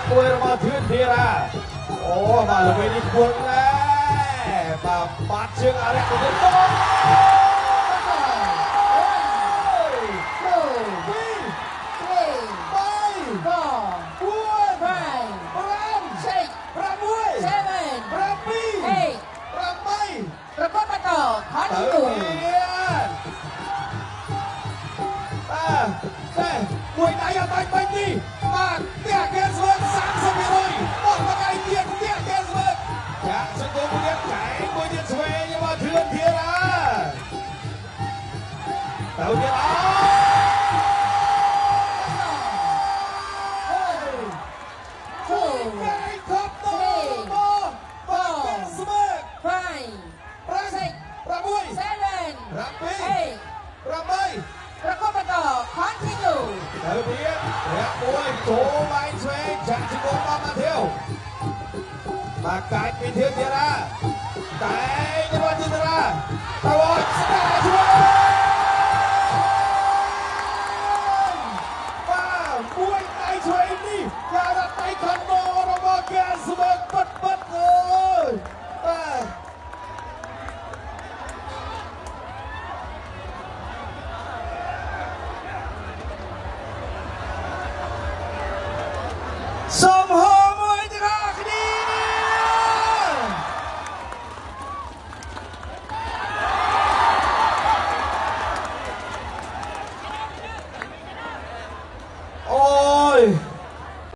មួយរបស់ធឿនធីរ៉ាអូបាទល្បីនេះគួរដែរបាទបាត់ជើងអរិយទៅទៀត មួយដៃអត់បាច់បាញ់នេះបាទផ្ទះកែស្វើ30%បោះមកដៃទៀតផ្ទះកែស្វើចាក់សង្គមទៀតកែមួយទៀតឆ្វេងមកធឿនធីរ៉ាទៅទៀតអទៅទៀតរាក់មួយចូលបាយឆ្វេងចាក់ជង្គង់មកមកធៀវបាទកាយ